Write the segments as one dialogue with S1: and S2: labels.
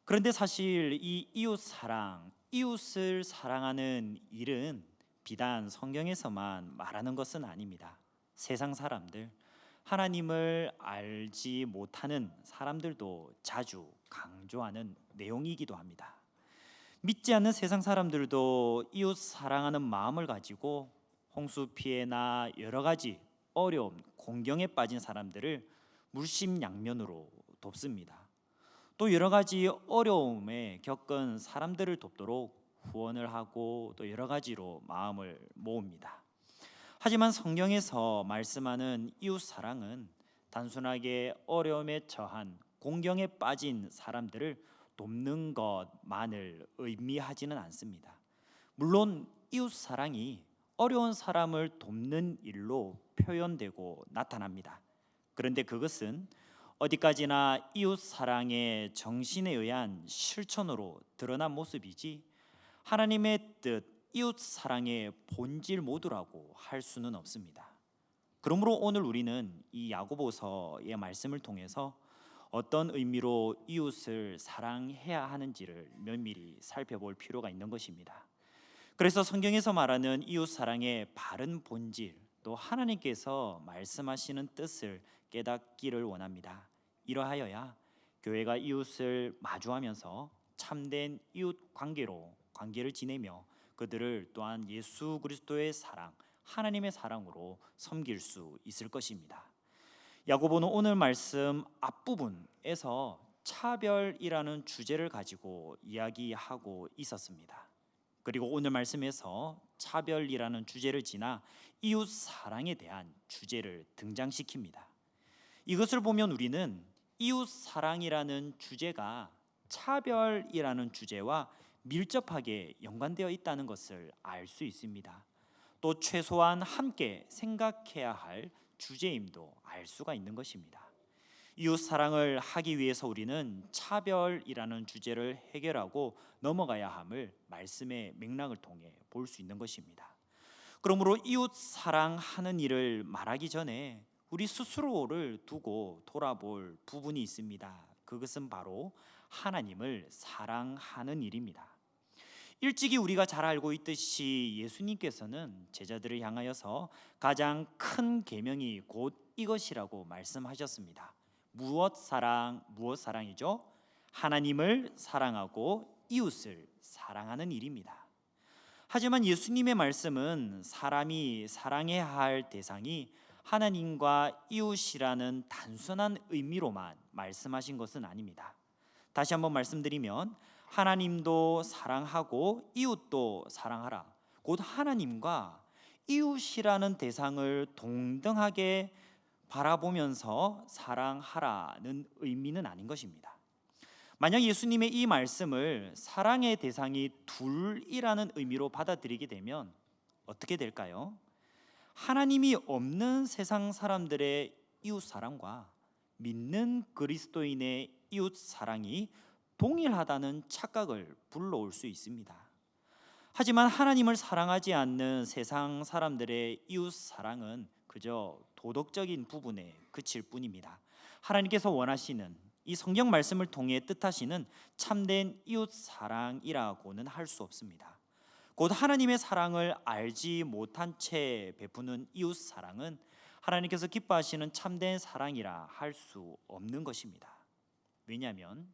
S1: 그런데 사실 이 이웃 사랑, 이웃을 사랑하는 일은 비단 성경에서만 말하는 것은 아닙니다. 세상 사람들, 하나님을 알지 못하는 사람들도 자주 강조하는 내용이기도 합니다. 믿지 않는 세상 사람들도 이웃 사랑하는 마음을 가지고 홍수 피해나 여러 가지 어려움, 공경에 빠진 사람들을 물심양면으로 돕습니다. 또 여러 가지 어려움에 겪은 사람들을 돕도록 후원을 하고 또 여러 가지로 마음을 모읍니다. 하지만 성경에서 말씀하는 이웃 사랑은 단순하게 어려움에 처한 공경에 빠진 사람들을 돕는 것만을 의미하지는 않습니다. 물론 이웃 사랑이 어려운 사람을 돕는 일로 표현되고 나타납니다. 그런데 그것은 어디까지나 이웃 사랑의 정신에 의한 실천으로 드러난 모습이지 하나님의 뜻, 이웃 사랑의 본질 모두라고 할 수는 없습니다. 그러므로 오늘 우리는 이 야고보서의 말씀을 통해서 어떤 의미로 이웃을 사랑해야 하는지를 면밀히 살펴볼 필요가 있는 것입니다. 그래서 성경에서 말하는 이웃 사랑의 바른 본질, 또 하나님께서 말씀하시는 뜻을 깨닫기를 원합니다. 이러하여야 교회가 이웃을 마주하면서 참된 이웃 관계를 지내며 그들을 또한 예수 그리스도의 사랑, 하나님의 사랑으로 섬길 수 있을 것입니다. 야고보는 오늘 말씀 앞부분에서 차별이라는 주제를 가지고 이야기하고 있었습니다. 그리고 오늘 말씀에서 차별이라는 주제를 지나 이웃 사랑에 대한 주제를 등장시킵니다. 이것을 보면 우리는 이웃 사랑이라는 주제가 차별이라는 주제와 밀접하게 연관되어 있다는 것을 알 수 있습니다. 또 최소한 함께 생각해야 할 주제임도 알 수가 있는 것입니다. 이웃 사랑을 하기 위해서 우리는 차별이라는 주제를 해결하고 넘어가야 함을 말씀의 맥락을 통해 볼 수 있는 것입니다. 그러므로 이웃 사랑하는 일을 말하기 전에 우리 스스로를 두고 돌아볼 부분이 있습니다. 그것은 바로 하나님을 사랑하는 일입니다. 일찍이 우리가 잘 알고 있듯이 예수님께서는 제자들을 향하여서 가장 큰 계명이 곧 이것이라고 말씀하셨습니다. 무엇 사랑이죠? 하나님을 사랑하고 이웃을 사랑하는 일입니다. 하지만 예수님의 말씀은 사람이 사랑해야 할 대상이 하나님과 이웃이라는 단순한 의미로만 말씀하신 것은 아닙니다. 다시 한번 말씀드리면 하나님도 사랑하고 이웃도 사랑하라. 곧 하나님과 이웃이라는 대상을 동등하게 바라보면서 사랑하라는 의미는 아닌 것입니다. 만약 예수님의 이 말씀을 사랑의 대상이 둘이라는 의미로 받아들이게 되면 어떻게 될까요? 하나님이 없는 세상 사람들의 이웃 사랑과 믿는 그리스도인의 이웃 사랑이 동일하다는 착각을 불러올 수 있습니다. 하지만 하나님을 사랑하지 않는 세상 사람들의 이웃 사랑은 그저 도덕적인 부분에 그칠 뿐입니다. 하나님께서 원하시는 이 성경 말씀을 통해 뜻하시는 참된 이웃 사랑이라고는 할 수 없습니다. 곧 하나님의 사랑을 알지 못한 채 베푸는 이웃 사랑은 하나님께서 기뻐하시는 참된 사랑이라 할 수 없는 것입니다. 왜냐하면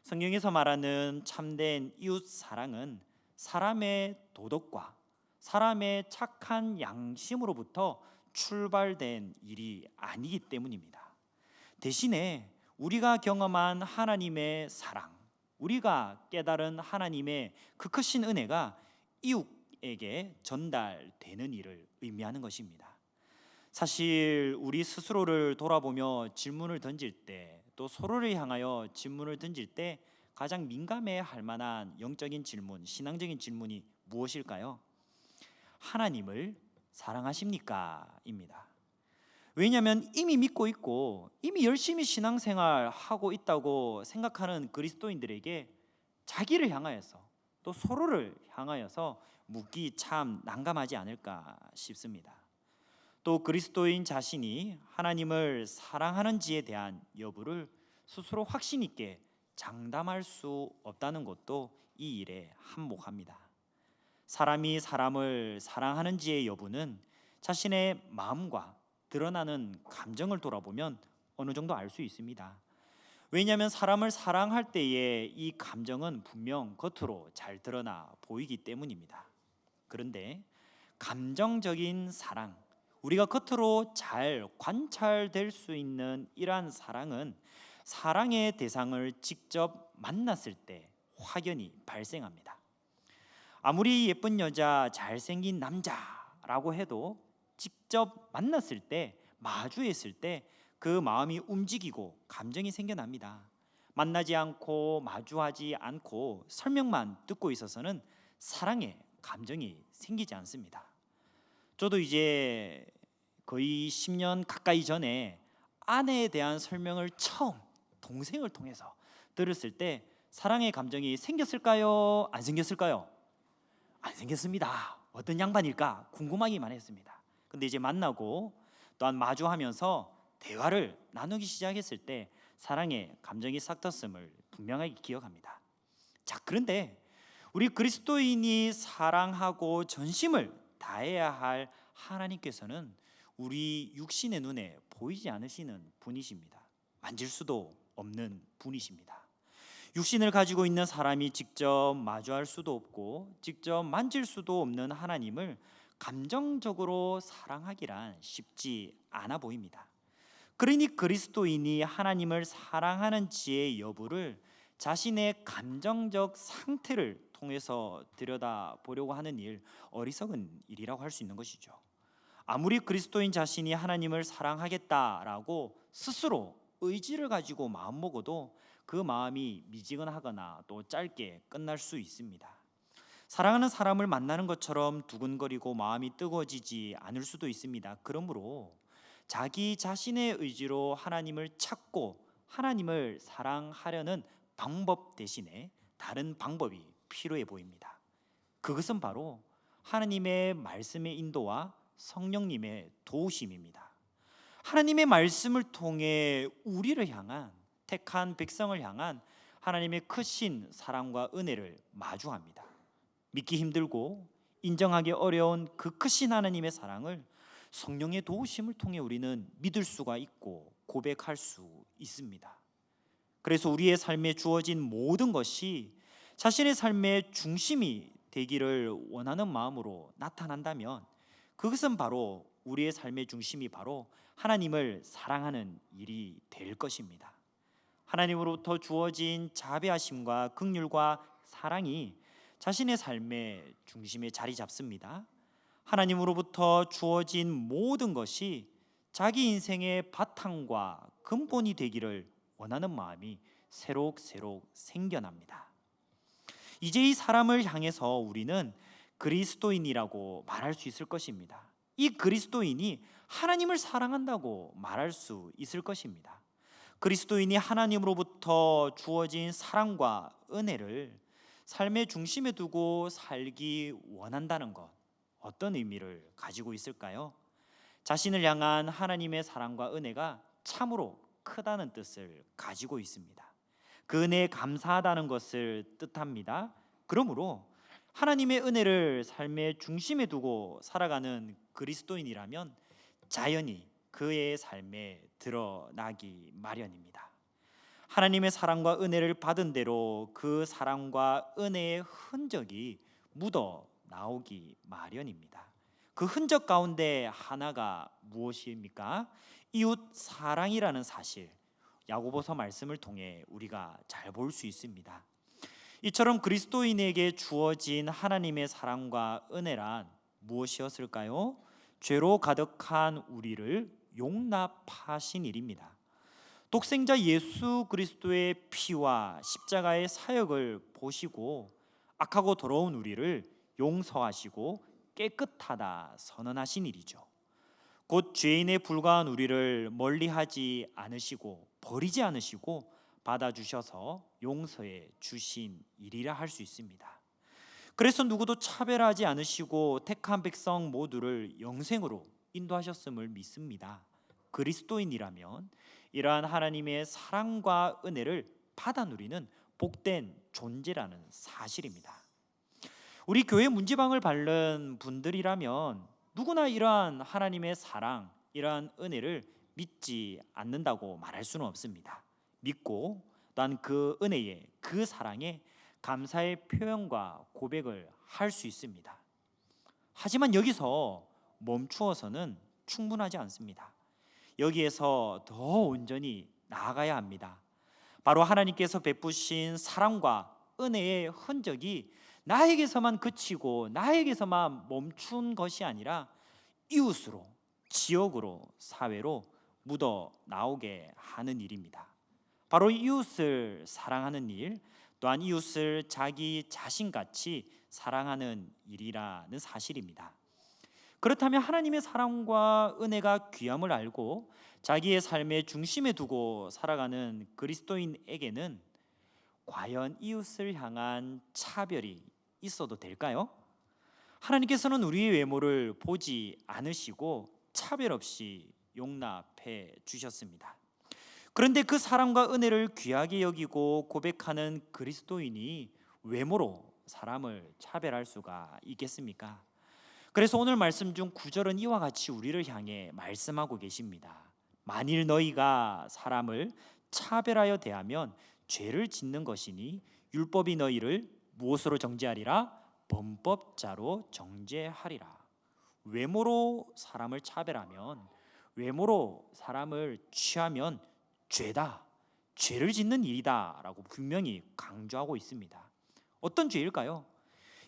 S1: 성경에서 말하는 참된 이웃 사랑은 사람의 도덕과 사람의 착한 양심으로부터 출발된 일이 아니기 때문입니다. 대신에 우리가 경험한 하나님의 사랑, 우리가 깨달은 하나님의 그 크신 은혜가 이웃에게 전달되는 일을 의미하는 것입니다. 사실 우리 스스로를 돌아보며 질문을 던질 때, 또 서로를 향하여 질문을 던질 때 가장 민감해 할 만한 영적인 질문, 신앙적인 질문이 무엇일까요? 하나님을 사랑하십니까? 입니다. 왜냐하면 이미 믿고 있고 이미 열심히 신앙생활 하고 있다고 생각하는 그리스도인들에게 자기를 향하여서 또 서로를 향하여서 묻기 참 난감하지 않을까 싶습니다. 또 그리스도인 자신이 하나님을 사랑하는지에 대한 여부를 스스로 확신 있게 장담할 수 없다는 것도 이 일에 한몫합니다. 사람이 사람을 사랑하는지의 여부는 자신의 마음과 드러나는 감정을 돌아보면 어느 정도 알 수 있습니다. 왜냐하면 사람을 사랑할 때에 이 감정은 분명 겉으로 잘 드러나 보이기 때문입니다. 그런데 감정적인 사랑, 우리가 겉으로 잘 관찰될 수 있는 이러한 사랑은 사랑의 대상을 직접 만났을 때 확연히 발생합니다. 아무리 예쁜 여자, 잘생긴 남자라고 해도 직접 만났을 때, 마주했을 때 그 마음이 움직이고 감정이 생겨납니다. 만나지 않고 마주하지 않고 설명만 듣고 있어서는 사랑의 감정이 생기지 않습니다. 저도 이제 거의 10년 가까이 전에 아내에 대한 설명을 처음 동생을 통해서 들었을 때 사랑의 감정이 생겼을까요? 안 생겼을까요? 안 생겼습니다. 어떤 양반일까 궁금하기만 했습니다. 근데 이제 만나고 또한 마주하면서 대화를 나누기 시작했을 때 사랑의 감정이 싹 텄음을 분명하게 기억합니다. 자, 그런데 우리 그리스도인이 사랑하고 전심을 다해야 할 하나님께서는 우리 육신의 눈에 보이지 않으시는 분이십니다. 만질 수도 없는 분이십니다. 육신을 가지고 있는 사람이 직접 마주할 수도 없고 직접 만질 수도 없는 하나님을 감정적으로 사랑하기란 쉽지 않아 보입니다. 그러니 그리스도인이 하나님을 사랑하는지의 여부를 자신의 감정적 상태를 통해서 들여다보려고 하는 일, 어리석은 일이라고 할 수 있는 것이죠. 아무리 그리스도인 자신이 하나님을 사랑하겠다라고 스스로 의지를 가지고 마음먹어도 그 마음이 미지근하거나 또 짧게 끝날 수 있습니다. 사랑하는 사람을 만나는 것처럼 두근거리고 마음이 뜨거워지지 않을 수도 있습니다. 그러므로 자기 자신의 의지로 하나님을 찾고 하나님을 사랑하려는 방법 대신에 다른 방법이 필요해 보입니다. 그것은 바로 하나님의 말씀의 인도와 성령님의 도우심입니다. 하나님의 말씀을 통해 우리를 향한, 택한 백성을 향한 하나님의 크신 사랑과 은혜를 마주합니다. 믿기 힘들고 인정하기 어려운 그 크신 하나님의 사랑을 성령의 도우심을 통해 우리는 믿을 수가 있고 고백할 수 있습니다. 그래서 우리의 삶에 주어진 모든 것이 자신의 삶의 중심이 되기를 원하는 마음으로 나타난다면 그것은 바로 우리의 삶의 중심이 바로 하나님을 사랑하는 일이 될 것입니다. 하나님으로부터 주어진 자비하심과 긍휼과 사랑이 자신의 삶의 중심에 자리 잡습니다. 하나님으로부터 주어진 모든 것이 자기 인생의 바탕과 근본이 되기를 원하는 마음이 새록새록 생겨납니다. 이제 이 사람을 향해서 우리는 그리스도인이라고 말할 수 있을 것입니다. 이 그리스도인이 하나님을 사랑한다고 말할 수 있을 것입니다. 그리스도인이 하나님으로부터 주어진 사랑과 은혜를 삶의 중심에 두고 살기 원한다는 것, 어떤 의미를 가지고 있을까요? 자신을 향한 하나님의 사랑과 은혜가 참으로 크다는 뜻을 가지고 있습니다. 그 은혜에 감사하다는 것을 뜻합니다. 그러므로 하나님의 은혜를 삶의 중심에 두고 살아가는 그리스도인이라면 자연히 그의 삶에 드러나기 마련입니다. 하나님의 사랑과 은혜를 받은 대로 그 사랑과 은혜의 흔적이 묻어 나오기 마련입니다. 그 흔적 가운데 하나가 무엇입니까? 이웃 사랑이라는 사실, 야고보서 말씀을 통해 우리가 잘 볼 수 있습니다. 이처럼 그리스도인에게 주어진 하나님의 사랑과 은혜란 무엇이었을까요? 죄로 가득한 우리를 용납하신 일입니다. 독생자 예수 그리스도의 피와 십자가의 사역을 보시고 악하고 더러운 우리를 용서하시고 깨끗하다 선언하신 일이죠. 곧 죄인에 불과한 우리를 멀리하지 않으시고 버리지 않으시고 받아주셔서 용서해 주신 일이라 할 수 있습니다. 그래서 누구도 차별하지 않으시고 택한 백성 모두를 영생으로 인도하셨음을 믿습니다. 그리스도인이라면 이러한 하나님의 사랑과 은혜를 받아 누리는 복된 존재라는 사실입니다. 우리 교회 문지방을 밟는 분들이라면 누구나 이러한 하나님의 사랑, 이러한 은혜를 믿지 않는다고 말할 수는 없습니다. 믿고 또한 그 은혜에, 그 사랑에 감사의 표현과 고백을 할 수 있습니다. 하지만 여기서 멈추어서는 충분하지 않습니다. 여기에서 더 온전히 나아가야 합니다. 바로 하나님께서 베푸신 사랑과 은혜의 흔적이 나에게서만 그치고 나에게서만 멈춘 것이 아니라 이웃으로, 지역으로, 사회로 묻어 나오게 하는 일입니다. 바로 이웃을 사랑하는 일, 또한 이웃을 자기 자신같이 사랑하는 일이라는 사실입니다. 그렇다면 하나님의 사랑과 은혜가 귀함을 알고 자기의 삶의 중심에 두고 살아가는 그리스도인에게는 과연 이웃을 향한 차별이 있어도 될까요? 하나님께서는 우리의 외모를 보지 않으시고 차별 없이 용납해 주셨습니다. 그런데 그 사랑과 은혜를 귀하게 여기고 고백하는 그리스도인이 외모로 사람을 차별할 수가 있겠습니까? 그래서 오늘 말씀 중 9절은 이와 같이 우리를 향해 말씀하고 계십니다. 만일 너희가 사람을 차별하여 대하면 죄를 짓는 것이니 율법이 너희를 무엇으로 정죄하리라? 범법자로 정죄하리라. 외모로 사람을 차별하면, 외모로 사람을 취하면 죄다, 죄를 짓는 일이다 라고 분명히 강조하고 있습니다. 어떤 죄일까요?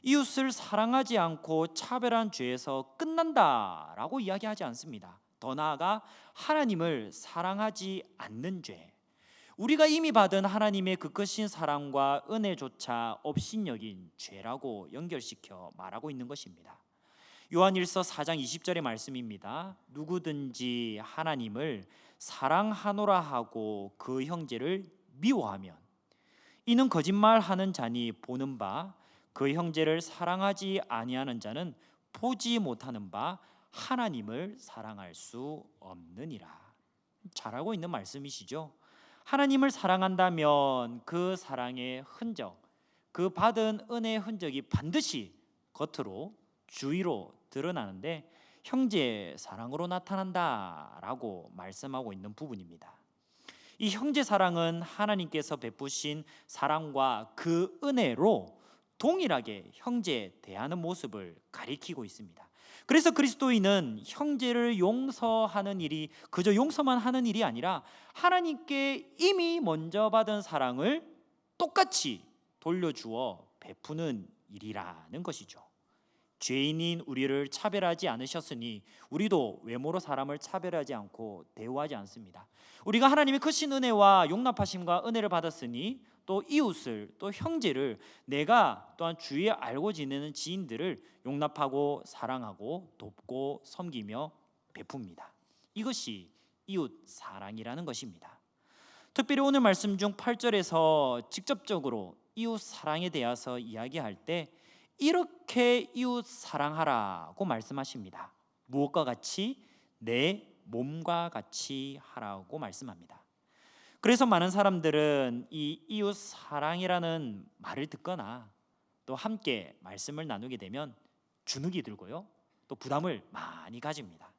S1: 이웃을 사랑하지 않고 차별한 죄에서 끝난다라고 이야기하지 않습니다. 더 나아가 하나님을 사랑하지 않는 죄, 우리가 이미 받은 하나님의 그 크신 사랑과 은혜조차 업신여긴 죄라고 연결시켜 말하고 있는 것입니다. 요한일서 4장 20절의 말씀입니다. 누구든지 하나님을 사랑하노라 하고 그 형제를 미워하면 이는 거짓말하는 자니 보는 바 그 형제를 사랑하지 아니하는 자는 보지 못하는 바 하나님을 사랑할 수 없느니라. 잘 알고 있는 말씀이시죠? 하나님을 사랑한다면 그 사랑의 흔적, 그 받은 은혜의 흔적이 반드시 겉으로, 주위로 드러나는데 형제 사랑으로 나타난다라고 말씀하고 있는 부분입니다. 이 형제 사랑은 하나님께서 베푸신 사랑과 그 은혜로 동일하게 형제 대하는 모습을 가리키고 있습니다. 그래서 그리스도인은 형제를 용서하는 일이 그저 용서만 하는 일이 아니라 하나님께 이미 먼저 받은 사랑을 똑같이 돌려주어 베푸는 일이라는 것이죠. 죄인인 우리를 차별하지 않으셨으니 우리도 외모로 사람을 차별하지 않고 대우하지 않습니다. 우리가 하나님의 크신 은혜와 용납하심과 은혜를 받았으니 또 이웃을, 또 형제를, 내가 또한 주위에 알고 지내는 지인들을 용납하고 사랑하고 돕고 섬기며 베풉니다. 이것이 이웃 사랑이라는 것입니다. 특별히 오늘 말씀 중 8절에서 직접적으로 이웃 사랑에 대해서 이야기할 때 이렇게 이웃 사랑하라고 말씀하십니다. 무엇과 같이? 내 몸과 같이 하라고 말씀합니다. 그래서 많은 사람들은 이 이웃 사랑이라는 말을 듣거나 또 함께 말씀을 나누게 되면 주눅이 들고요, 또 부담을 많이 가집니다.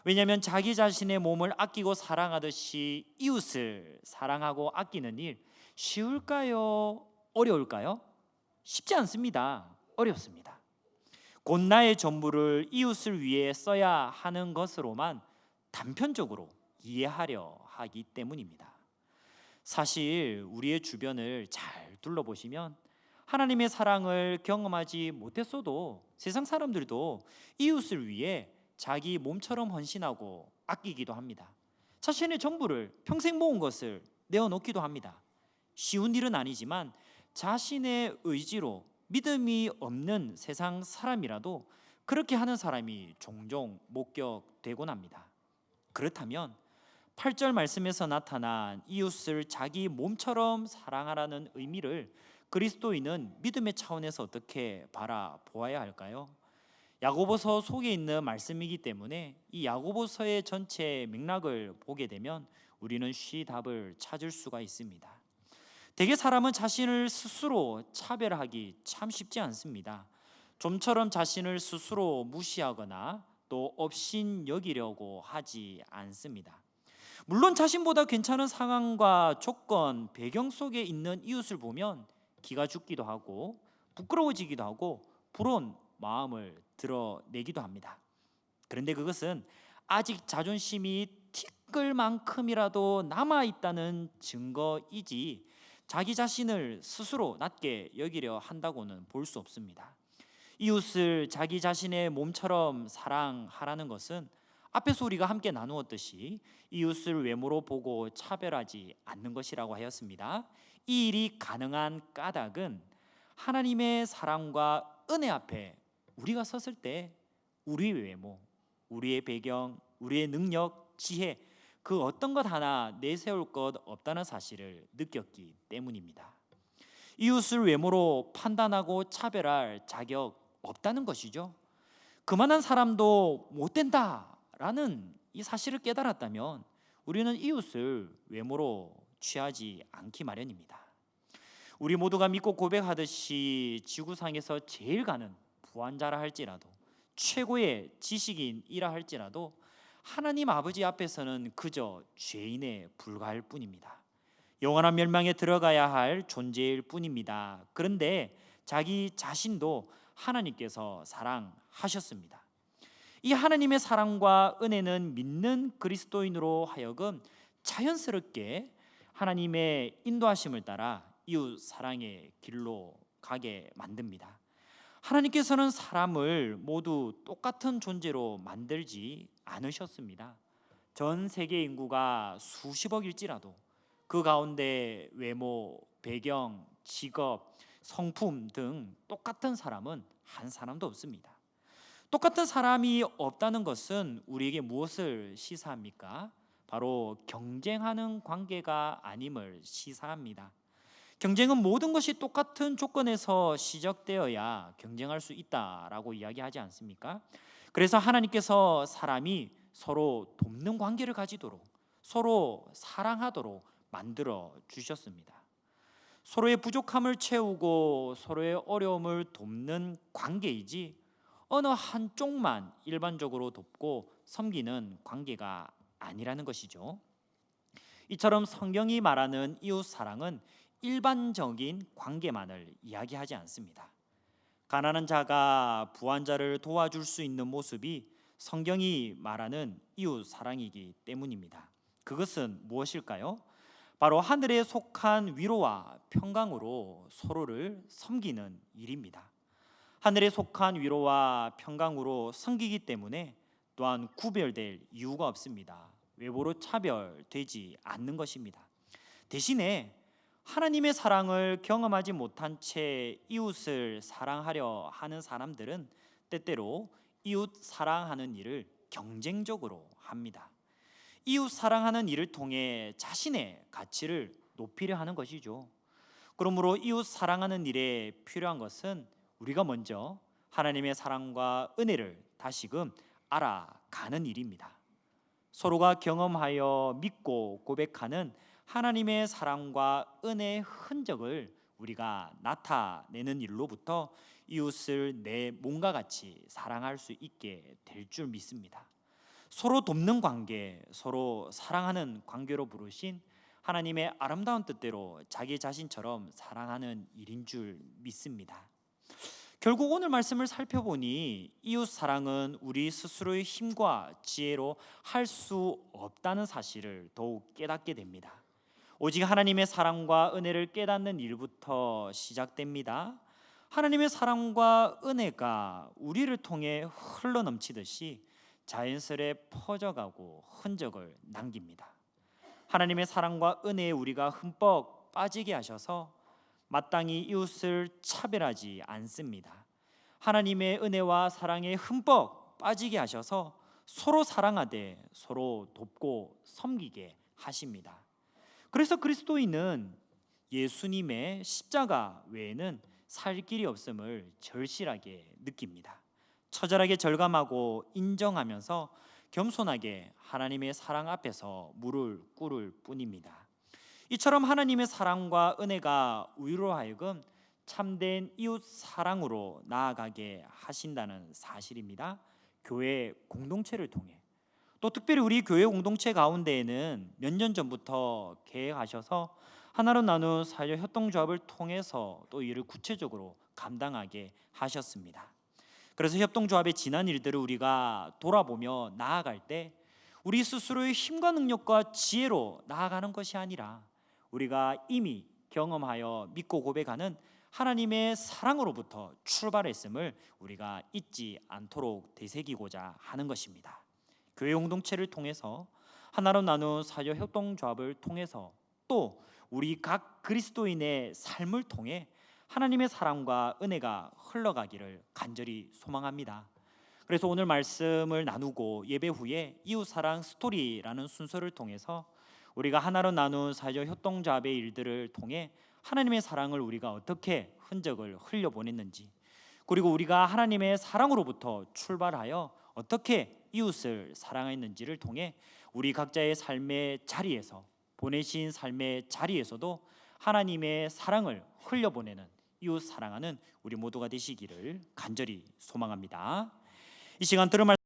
S1: 왜냐하면 자기 자신의 몸을 아끼고 사랑하듯이 이웃을 사랑하고 아끼는 일 쉬울까요? 어려울까요? 쉽지 않습니다. 어렵습니다. 곧 나의 전부를 이웃을 위해 써야 하는 것으로만 단편적으로 이해하려 하기 때문입니다. 사실 우리의 주변을 잘 둘러보시면 하나님의 사랑을 경험하지 못했어도 세상 사람들도 이웃을 위해 자기 몸처럼 헌신하고 아끼기도 합니다. 자신의 전부를, 평생 모은 것을 내어놓기도 합니다. 쉬운 일은 아니지만 자신의 의지로 믿음이 없는 세상 사람이라도 그렇게 하는 사람이 종종 목격되곤 합니다. 그렇다면 8절 말씀에서 나타난 이웃을 자기 몸처럼 사랑하라는 의미를 그리스도인은 믿음의 차원에서 어떻게 바라보아야 할까요? 야고보서 속에 있는 말씀이기 때문에 이 야고보서의 전체 맥락을 보게 되면 우리는 쉬 답을 찾을 수가 있습니다. 대개 사람은 자신을 스스로 차별하기 참 쉽지 않습니다. 좀처럼 자신을 스스로 무시하거나 또 업신 여기려고 하지 않습니다. 물론 자신보다 괜찮은 상황과 조건, 배경 속에 있는 이웃을 보면 기가 죽기도 하고 부끄러워지기도 하고 부러운 마음을 드러내기도 합니다. 그런데 그것은 아직 자존심이 티끌 만큼이라도 남아 있다는 증거이지 자기 자신을 스스로 낮게 여기려 한다고는 볼 수 없습니다. 이웃을 자기 자신의 몸처럼 사랑하라는 것은 앞에서 우리가 함께 나누었듯이 이웃을 외모로 보고 차별하지 않는 것이라고 하였습니다. 이 일이 가능한 까닭은 하나님의 사랑과 은혜 앞에 우리가 섰을 때 우리의 외모, 우리의 배경, 우리의 능력, 지혜 그 어떤 것 하나 내세울 것 없다는 사실을 느꼈기 때문입니다. 이웃을 외모로 판단하고 차별할 자격 없다는 것이죠. 그만한 사람도 못 된다라는 이 사실을 깨달았다면 우리는 이웃을 외모로 취하지 않기 마련입니다. 우리 모두가 믿고 고백하듯이 지구상에서 제일 가는 부한자라 할지라도 최고의 지식인이라 할지라도 하나님 아버지 앞에서는 그저 죄인에 불과할 뿐입니다. 영원한 멸망에 들어가야 할 존재일 뿐입니다. 그런데 자기 자신도 하나님께서 사랑하셨습니다. 이 하나님의 사랑과 은혜는 믿는 그리스도인으로 하여금 자연스럽게 하나님의 인도하심을 따라 이웃 사랑의 길로 가게 만듭니다. 하나님께서는 사람을 모두 똑같은 존재로 만들지 않으셨습니다. 전 세계 인구가 수십억일지라도 그 가운데 외모, 배경, 직업, 성품 등 똑같은 사람은 한 사람도 없습니다. 똑같은 사람이 없다는 것은 우리에게 무엇을 시사합니까? 바로 경쟁하는 관계가 아님을 시사합니다. 경쟁은 모든 것이 똑같은 조건에서 시작되어야 경쟁할 수 있다라고 이야기하지 않습니까? 그래서 하나님께서 사람이 서로 돕는 관계를 가지도록 서로 사랑하도록 만들어 주셨습니다. 서로의 부족함을 채우고 서로의 어려움을 돕는 관계이지 어느 한쪽만 일반적으로 돕고 섬기는 관계가 아니라는 것이죠. 이처럼 성경이 말하는 이웃 사랑은 일반적인 관계만을 이야기하지 않습니다. 가난한 자가 부한 자를 도와줄 수 있는 모습이 성경이 말하는 이웃 사랑이기 때문입니다. 그것은 무엇일까요? 바로 하늘에 속한 위로와 평강으로 서로를 섬기는 일입니다. 하늘에 속한 위로와 평강으로 섬기기 때문에 또한 구별될 이유가 없습니다. 외모로 차별되지 않는 것입니다. 대신에 하나님의 사랑을 경험하지 못한 채 이웃을 사랑하려 하는 사람들은 때때로 이웃 사랑하는 일을 경쟁적으로 합니다. 이웃 사랑하는 일을 통해 자신의 가치를 높이려 하는 것이죠. 그러므로 이웃 사랑하는 일에 필요한 것은 우리가 먼저 하나님의 사랑과 은혜를 다시금 알아가는 일입니다. 서로가 경험하여 믿고 고백하는 하나님의 사랑과 은혜의 흔적을 우리가 나타내는 일로부터 이웃을 내 몸과 같이 사랑할 수 있게 될 줄 믿습니다. 서로 돕는 관계, 서로 사랑하는 관계로 부르신 하나님의 아름다운 뜻대로 자기 자신처럼 사랑하는 일인 줄 믿습니다. 결국 오늘 말씀을 살펴보니 이웃 사랑은 우리 스스로의 힘과 지혜로 할 수 없다는 사실을 더욱 깨닫게 됩니다. 오직 하나님의 사랑과 은혜를 깨닫는 일부터 시작됩니다. 하나님의 사랑과 은혜가 우리를 통해 흘러넘치듯이 자연스레 퍼져가고 흔적을 남깁니다. 하나님의 사랑과 은혜에 우리가 흠뻑 빠지게 하셔서 마땅히 이웃을 차별하지 않습니다. 하나님의 은혜와 사랑에 흠뻑 빠지게 하셔서 서로 사랑하되 서로 돕고 섬기게 하십니다. 그래서 그리스도인은 예수님의 십자가 외에는 살 길이 없음을 절실하게 느낍니다. 처절하게 절감하고 인정하면서 겸손하게 하나님의 사랑 앞에서 무릎 꿇을 뿐입니다. 이처럼 하나님의 사랑과 은혜가 우리로 하여금 참된 이웃 사랑으로 나아가게 하신다는 사실입니다. 교회 공동체를 통해, 또 특별히 우리 교회 공동체 가운데에는 몇 년 전부터 계획하셔서 하나로 나눈 사회 협동조합을 통해서 또 이를 구체적으로 감당하게 하셨습니다. 그래서 협동조합의 지난 일들을 우리가 돌아보며 나아갈 때 우리 스스로의 힘과 능력과 지혜로 나아가는 것이 아니라 우리가 이미 경험하여 믿고 고백하는 하나님의 사랑으로부터 출발했음을 우리가 잊지 않도록 되새기고자 하는 것입니다. 교회 공동체를 통해서, 하나로 나눈 사역 협동조합을 통해서, 또 우리 각 그리스도인의 삶을 통해 하나님의 사랑과 은혜가 흘러가기를 간절히 소망합니다. 그래서 오늘 말씀을 나누고 예배 후에 이웃사랑 스토리라는 순서를 통해서 우리가 하나로 나눈 사역 협동조합의 일들을 통해 하나님의 사랑을 우리가 어떻게 흔적을 흘려보냈는지, 그리고 우리가 하나님의 사랑으로부터 출발하여 어떻게 이웃을 사랑했는지를 통해 우리 각자의 삶의 자리에서, 보내신 삶의 자리에서도 하나님의 사랑을 흘려보내는 이웃 사랑하는 우리 모두가 되시기를 간절히 소망합니다. 이 시간 들은 말씀